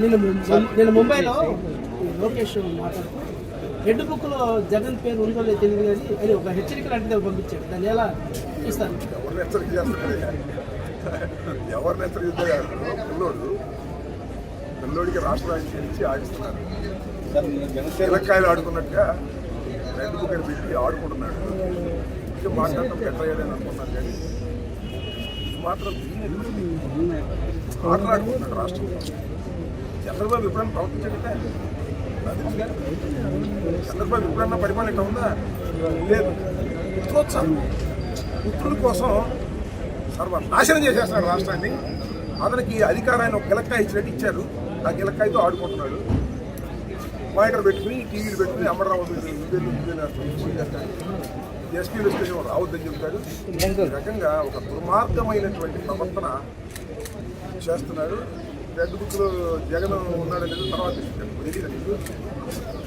నేను ముంబైలో లోకేష్ మాట్లాడుతూ రెడ్ బుక్లో జగన్ పేరు ఉందో లేదో తెలియదు కానీ అది ఒక హెచ్చరిక లాంటిది పంపించాడు. దాన్ని ఎలా ఇస్తాను? ఎవరిని హెచ్చరిస్తారు? పిల్లోడికి రాష్ట్ర రాజకీయం ఇచ్చి ఆడిస్తున్నారు. పిల్లకాయలు ఆడుకున్నట్టుగా రెడ్ బుక్ అని పెట్టి ఆడుకుంటున్నాడు. ఇంకా మాట్లాడటం బెటర్ అయ్యాడని అనుకున్నాను కానీ ఈ మాత్రం మాట్లాడుకుంటున్నాడు రాష్ట్రంలో. చంద్రబాబు ఎప్పుడైనా ప్రవర్తించగలిగితే చంద్రబాబు ఎప్పుడన్నా పరిపాలన ఇట్లా ఉందా? లేదు. పుత్రుల కోసం సర్వనాశనం చేసేస్తున్నాడు రాష్ట్రాన్ని. అతనికి అధికారాన్ని ఒక గిలక్కాయ ఇచ్చినట్టు ఇచ్చారు. ఆ గిలక్కాయతో ఆడుకుంటున్నాడు. మానిటర్ పెట్టుకుని టీవీలు పెట్టుకుని అమరరావు ఎస్పీ స్టేషన్ రావద్దని చెప్తాడు. ఈ రకంగా ఒక దుర్మార్గమైనటువంటి ప్రవర్తన చేస్తున్నాడు. రెడ్ బుక్లో జగన్ ఉన్నాడనేది తర్వాత తెలియదు. నీకు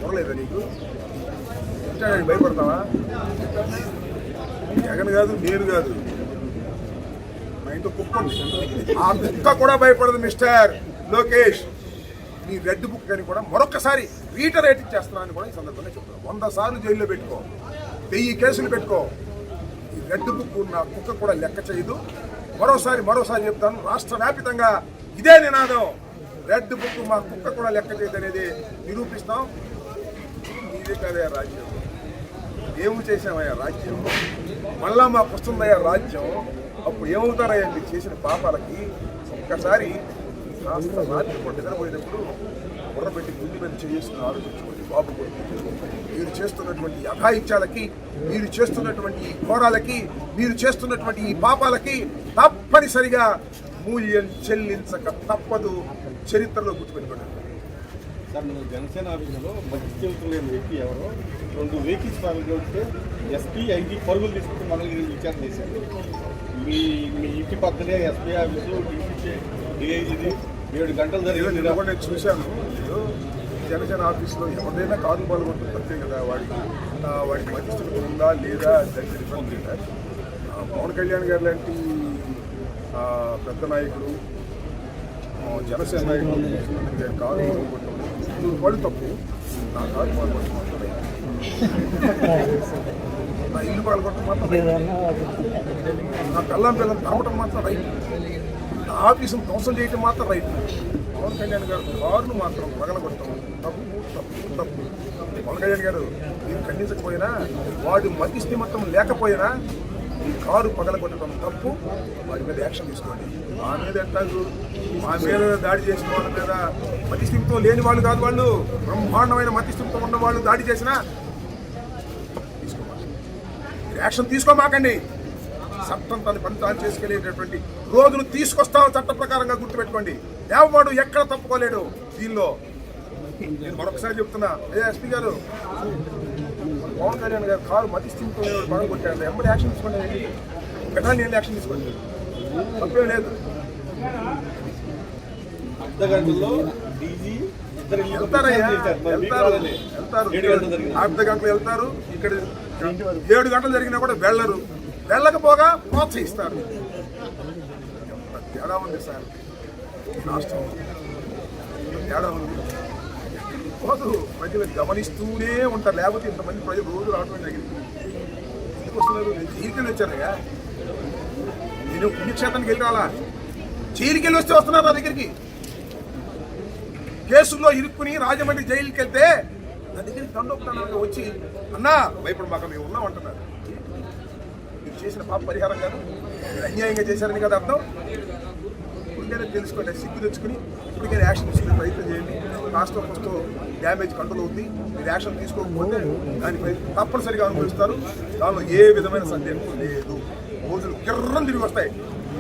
చూడలేదా? నీకు తింటాడని భయపడతావా? జగన్ కాదు, నేను కాదు, మా ఇంట్లో కుక్క ఉంది. ఆ కుక్క కూడా భయపడదు. మిస్టర్ లోకేష్, నీ రెడ్ బుక్ అని కూడా మరొకసారి రీటరేట్ చేస్తున్నానని కూడా ఈ సందర్భంగా చెప్తాను. 100 సార్లు జైల్లో పెట్టుకో, 1000 కేసులు పెట్టుకో, ఈ రెడ్ బుక్ నా కుక్క కూడా లెక్క చేయదు. మరోసారి చెప్తాను, రాష్ట్ర వ్యాపితంగా ఇదే నినాదం. రెడ్ బుక్ మా కుక్క కూడా లెక్క చేయదు అనేది నిరూపిస్తాం. ఇదే కాదయ్యా రాజ్యం. ఏమి చేసామయ్యా రాజ్యం? మళ్ళా మాకు వస్తుందయ్యా రాజ్యం. అప్పుడు ఏమవుతారయ్యా మీరు చేసిన పాపాలకి? ఒక్కసారి రాష్ట్ర రాజ్యం నిద్రపోయినప్పుడు బుర్రపెట్టి గుండె మీద చేసుకుని ఆలోచించుకోండి బాబు. మీరు చేస్తున్నటువంటి అఘాయిత్యాలకి, మీరు చేస్తున్నటువంటి ఈ ఘోరాలకి, మీరు చేస్తున్నటువంటి ఈ పాపాలకి తప్పనిసరిగా మూల్యం చెల్లించక తప్పదు. చరిత్రలో గుర్తుపెట్టుకోండి. సార్, నేను జనసేన ఆఫీసులో మధ్య లేని వ్యక్తి ఎవరో 2 వెహికల్స్ పాల్గొంటే ఎస్పీ ఐటీ పరుగులు తీసుకుంటూ మనల్ని విచారణ చేశారు. మీ ఇంటి పక్కనే ఎస్పీ ఆఫీసు, డిఐజీది 7 గంటలు జరిగింది. నేను చూశాను. జనసేన ఆఫీసులో ఎవరైనా కాదు పాల్గొంటుంది తప్పే కదా. వాడికి మధ్యస్థితి ఉందా లేదా దగ్గర పవన్ కళ్యాణ్ గారు లాంటి పెద్ద నాయకులు, జనసేన నాయకులు కాదు పాల్గొట్టడం వాళ్ళు తప్పు. నా కాదు పాల్గొట్టడం మాత్రం, నా ఇల్లు పాల్గొట్టడం మాత్రం, నా పిల్లని తామటం మాత్రం రైట్, నా ఆఫీసును ధ్వంసం చేయటం మాత్రం రైట్. పవన్ కళ్యాణ్ గారు కారును మాత్రం పగలగొట్టడం తప్పు. పవన్ కళ్యాణ్ గారు మీరు ఖండించకపోయినా, వాడు మధ్యస్థి మొత్తం లేకపోయినా ఈ కారు పగలగొట్టడం తప్పు. వారి మీద యాక్షన్ తీసుకోండి. మా మీద ఎట్టారు? మా మీద దాడి చేసిన వాళ్ళ మీద మధ్యస్థితితో లేని వాళ్ళు కాదు, వాళ్ళు బ్రహ్మాండమైన మధ్యస్థితితో ఉన్న వాళ్ళు దాడి చేసినా తీసుకోమాకండి. యాక్షన్ తీసుకోమాకండి. చట్టం తన పని తాను చేసుకెళ్ళేటటువంటి రోజులు తీసుకొస్తాం. చట్ట ప్రకారంగా గుర్తుపెట్టుకోండి. ఎవడు ఎక్కడ తప్పుకోలేడు దీనిలో. నేను మరొకసారి చెప్తున్నా, ఎస్పీ గారు, పవన్ కళ్యాణ్ గారు కారు మధ్యస్థితితో బాగా కొట్టాడు. ఎంబడి యాక్షన్ తీసుకోండి. గట్రా నేను యాక్షన్ తీసుకోండి. తప్పేం లేదు. అర్ధ గంటలు వెళ్తారు. ఇక్కడ 7 గంటలు జరిగినా కూడా వెళ్ళకపోగా ప్రోత్సహిస్తారు. ఎంత తేడా ఉంది సార్ రాష్ట్రం. తేడా ఉంది. రోజు ప్రజలు గమనిస్తూనే ఉంటారు. లేకపోతే ఇంతమంది ప్రజలు రోజు రావడం జరిగింది. ఎందుకు వస్తున్నారు? నేను జైలుకెళ్ళి వచ్చానయ్యా. నేను పుణ్యక్షేత్రానికి వెళ్ళి రాలా, జైలుకెళ్ళి వస్తే వస్తున్నారు నా దగ్గరికి. కేసుల్లో ఇరుక్కుని రాజమండ్రి జైలుకి వెళ్తే నా దగ్గరికి దండోపటానికి వచ్చి, అన్నా ఇప్పుడు మాకు మేము ఉన్నామంటున్నారు. మీరు చేసిన పాప పరిహారం కాదు, మీరు అన్యాయంగా చేశారని కదా అర్థం. ఇప్పటికైనా తెలుసుకోండి, సిగ్గు తెచ్చుకుని ఇప్పటికైనా యాక్షన్ తీసుకునే ప్రయత్నం చేయండి. రాష్ట్రం ఫస్ట్ డ్యామేజ్ కంట్రోల్ అవుతుంది. మీరు యాక్షన్ తీసుకోకపోతే దానిపై తప్పనిసరిగా అనుభవిస్తారు. దానిలో ఏ విధమైన సందేహం లేదు. రోజులు కిర్రం తిరిగి వస్తాయి.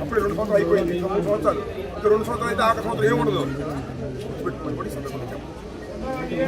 అప్పుడే 2 సంవత్సరాలు అయిపోయింది. 3 సంవత్సరాలు, ఇంకా 2 సంవత్సరాలు అయితే ఆఖరి సంవత్సరం ఏముండదు. పెట్టుకుని కూడా సందర్భంగా